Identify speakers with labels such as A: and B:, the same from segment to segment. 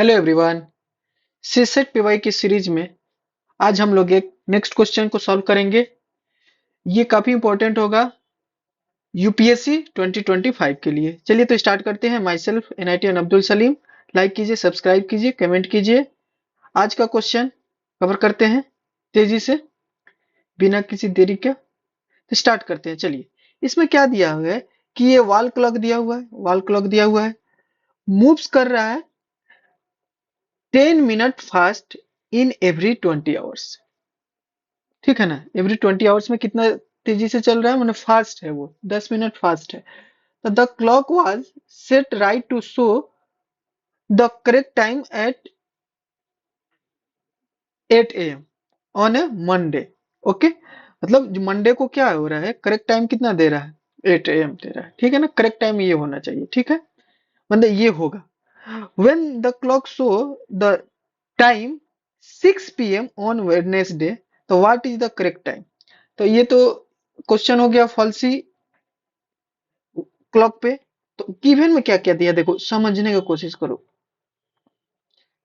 A: Hello everyone. CSAT PY की series में आज हम लोग एक नेक्स्ट क्वेश्चन को सॉल्व करेंगे। ये काफी इंपॉर्टेंट होगा यूपीएससी 2025 के लिए। चलिए तो स्टार्ट करते हैं। माई सेल्फ एनआईटीएन अब्दुल सलीम। लाइक कीजिए, सब्सक्राइब कीजिए, कमेंट कीजिए। आज का क्वेश्चन कवर करते हैं तेजी से, बिना किसी देरी के। तो स्टार्ट करते हैं। चलिए, इसमें क्या दिया हुआ है कि ये वॉल क्लॉक दिया हुआ है, वॉल क्लॉक दिया हुआ है, मूव्स कर रहा है 10 minute fast in every 20 hours. ठीक है ना, एवरी 20 आवर्स में कितना तेजी से चल रहा है, मतलब फास्ट है, वो 10 मिनट फास्ट है। तो the clock was set right to show the correct time at 8 AM on a Monday. Okay, मतलब जो मंडे को क्या हो रहा है, करेक्ट टाइम कितना दे रहा है, 8 AM दे रहा है। ठीक है ना, करेक्ट टाइम ये होना चाहिए। ठीक है, मतलब ये होगा when the clock show the time 6 PM on Wednesday, तो what is the correct time। तो ये तो क्वेश्चन हो गया फॉल्सी क्लॉक पे। तो गिवन में क्या क्या दिया, देखो समझने की कोशिश करो।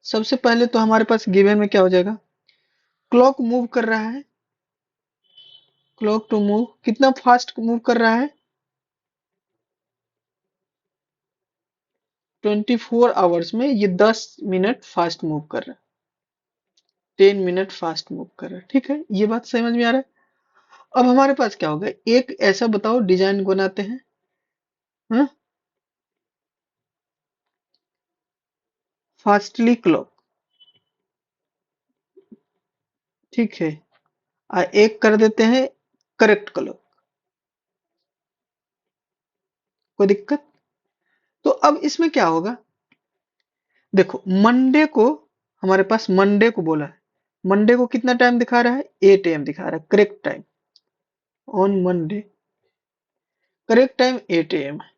A: सबसे पहले तो हमारे पास गिवन में क्या हो जाएगा, क्लॉक मूव कर रहा है, क्लॉक टू मूव कितना फास्ट मूव कर रहा है, 24 आवर्स में ये 10 मिनट फास्ट मूव कर रहा है, 10 मिनट फास्ट मूव कर रहा है। ठीक है, ये बात समझ में आ रहा है। अब हमारे पास क्या होगा, एक ऐसा बताओ डिजाइन बनाते हैं। हाँ, फास्टली क्लॉक। ठीक है, एक कर देते हैं करेक्ट क्लॉक। कोई दिक्कत। तो अब इसमें क्या होगा, देखो मंडे को, हमारे पास मंडे को बोला है, मंडे को कितना टाइम दिखा रहा है, 8 AM दिखा रहा है correct time on Monday. Correct time 8 AM है।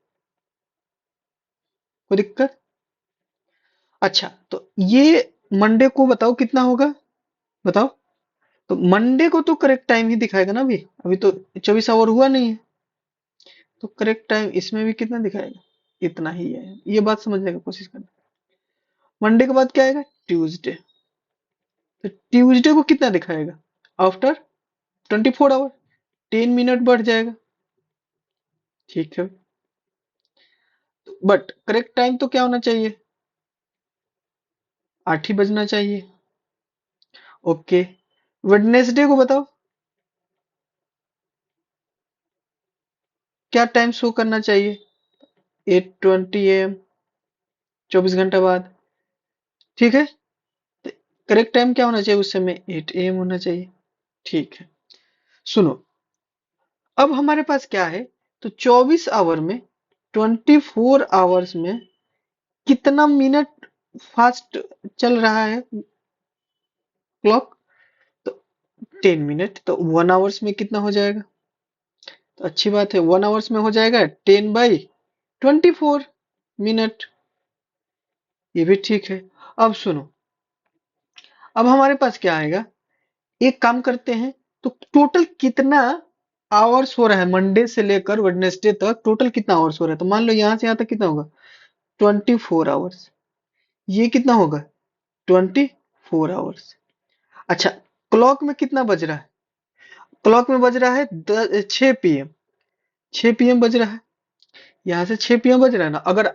A: कोई दिक्कत। अच्छा, तो ये मंडे को बताओ कितना होगा, बताओ। तो मंडे को तो करेक्ट टाइम ही दिखाएगा ना, अभी अभी तो 24 आवर हुआ नहीं है। तो करेक्ट टाइम इसमें भी कितना दिखाएगा, इतना ही है। ये बात समझने की कोशिश करना। मंडे के बाद क्या आएगा, ट्यूसडे। तो ट्यूसडे को कितना दिखाएगा, आफ्टर 24 आवर, 10 मिनट बढ़ जाएगा। ठीक है, बट करेक्ट टाइम तो क्या होना चाहिए, 8 ही बजना चाहिए। ओके, वेडनेसडे को बताओ क्या टाइम शो करना चाहिए, 8:20 AM, 24 घंटा बाद। ठीक है, करेक्ट टाइम क्या होना चाहिए उस समय, 8 AM होना चाहिए। ठीक है, सुनो, अब हमारे पास क्या है, तो 24 आवर में, 24 आवर्स में कितना मिनट फास्ट चल रहा है क्लॉक, तो 10 मिनट। तो 1 आवर्स में कितना हो जाएगा, तो अच्छी बात है, 1 आवर्स में हो जाएगा 10/24 मिनट। ये भी ठीक है। अब सुनो, अब हमारे पास क्या आएगा, एक काम करते हैं, तो टोटल कितना आवर्स हो रहा है मंडे से लेकर वेडनेसडे तक, टोटल कितना आवर्स हो रहा है। तो मान लो यहां से यहां तक कितना होगा, 24 आवर्स। ये कितना होगा, 24 आवर्स। अच्छा, क्लॉक में कितना बज रहा है, क्लॉक में बज रहा है 6 PM, 6 PM बज रहा है। यहाँ से 6 PM बज रहा है ना, अगर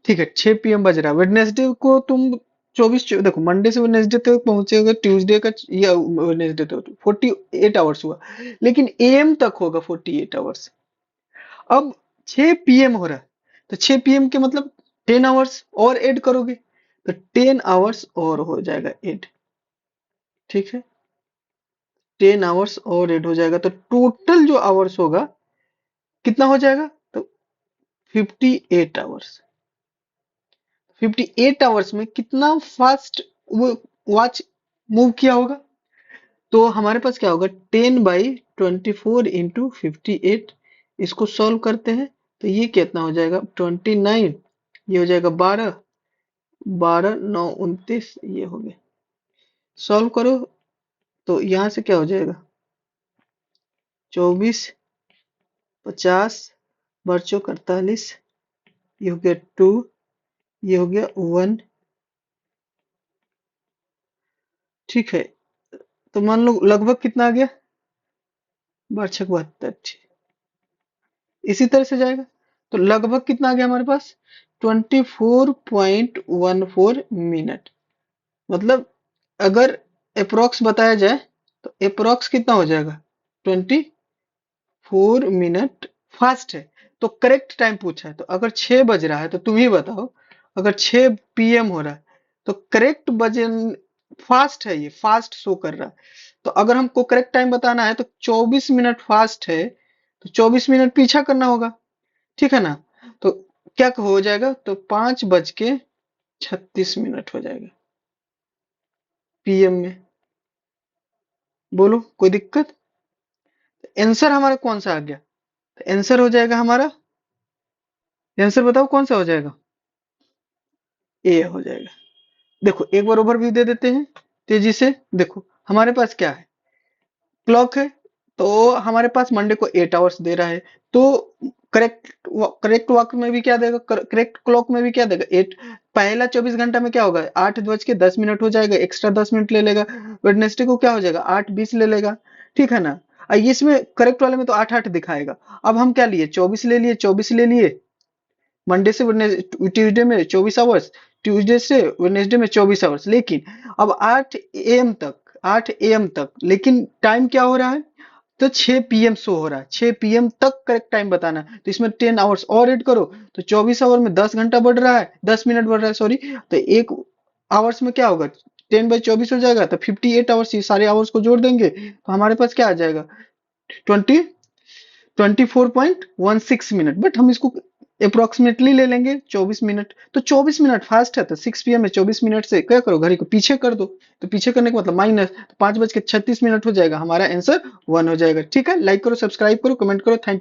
A: ठीक है 6 PM बज रहा है, वेडनेसडे को तुम 24, देखो मंडे से वेडनेसडे तक पहुंचेगा, ट्यूसडे का या वेडनेसडे तक 48 आवर्स हुआ, लेकिन एएम तक होगा 48 आवर्स। अब 6 PM हो रहा है, तो 6 PM के मतलब 10 आवर्स और ऐड करोगे, तो 10 आवर्स और हो जाएगा ऐड। ठीक है, 10 आवर्स और ऐड हो जाएगा, तो टोटल जो आवर्स होगा कितना हो जाएगा, तो 58 आवर्स। 58 आवर्स में कितना फास्ट वो वॉच मूव किया होगा। तो हमारे पास क्या होगा, 10/24 × 58। इसको सॉल्व करते हैं, तो ये कितना हो जाएगा, 29। ये हो जाएगा 12, 12 9 29, ये हो गया। सॉल्व करो, तो यहाँ से क्या हो जाएगा, 24, 50 बच्चों 48, ये हो गया 2, ये हो गया 1, ठीक है, तो मान लो लगभग कितना आ गया, 12×6 = 72, इसी तरह से जाएगा। तो लगभग कितना आ गया हमारे पास, 24.14 मिनट। मतलब अगर अप्रोक्स बताया जाए तो अप्रोक्स कितना हो जाएगा, 24 मिनट फास्ट है। तो करेक्ट टाइम पूछा है, तो अगर 6 बज रहा है तो तुम ही बताओ, अगर 6 PM हो रहा है तो करेक्ट वजन, फास्ट है, ये फास्ट शो कर रहा है। तो अगर हमको करेक्ट टाइम बताना है तो 24 मिनट फास्ट है, तो 24 मिनट पीछा करना होगा, ठीक है ना। तो क्या हो जाएगा, तो 5:36 हो जाएगा PM में। बोलो कोई दिक्कत। आंसर हमारा कौन सा आ गया, तो आंसर हो जाएगा हमारा, आंसर बताओ कौन सा हो जाएगा, ए हो जाएगा। देखो एक बार ओवरव्यू दे देते हैं तेजी से। देखो हमारे पास क्या है, क्लॉक है, तो हमारे पास मंडे को 8 आवर्स दे रहा है। तो करेक्ट करेक्ट वक्त में भी क्या देगा, करेक्ट क्लॉक में भी क्या देगा, 8। पहला 24 घंटा में क्या होगा, 8:10 हो जाएगा, एक्स्ट्रा 10 मिनट ले लेगा। वेडनेसडे को क्या हो जाएगा, 8:20 ले लेगा, ठीक है ना। इसमें करेक्ट वाले में तो 8 8 दिखाएगा। अब हम क्या लिए, 24 ले लिए, 24 ले लिए। मंडे से ट्यूसडे में 24 आवर्स, ट्यूसडे से वेडनेसडे में 24 आवर्स। लेकिन अब 8 AM तक लेकिन टाइम क्या हो रहा है, तो 6 PM शो हो रहा है। 6 PM तक करेक्ट टाइम बताना है, तो इसमें 10 आवर्स और ऐड करो, तो 24 आवर में 10 घंटा बढ़ रहा है, 10 मिनट बढ़ रहा है, सॉरी। तो 1 आवर्स में क्या होगा, 10/24 हो जाएगा, तो 58 आवर्स, ये सारे आवर्स को जोड़ देंगे तो हमारे पास क्या आ जाएगा, 24.16 मिनट। बट हम इसको अप्रोक्सीमेटली ले लेंगे 24 मिनट। तो 24 मिनट फास्ट है, तो 6 PM में 24 मिनट से क्या करो, घड़ी को पीछे कर दो। तो पीछे करने का मतलब माइनस, तो 5:36 हो जाएगा, हमारा आंसर 1 हो जाएगा। ठीक है, लाइक करो, सब्सक्राइब करो, कमेंट करो। थैंक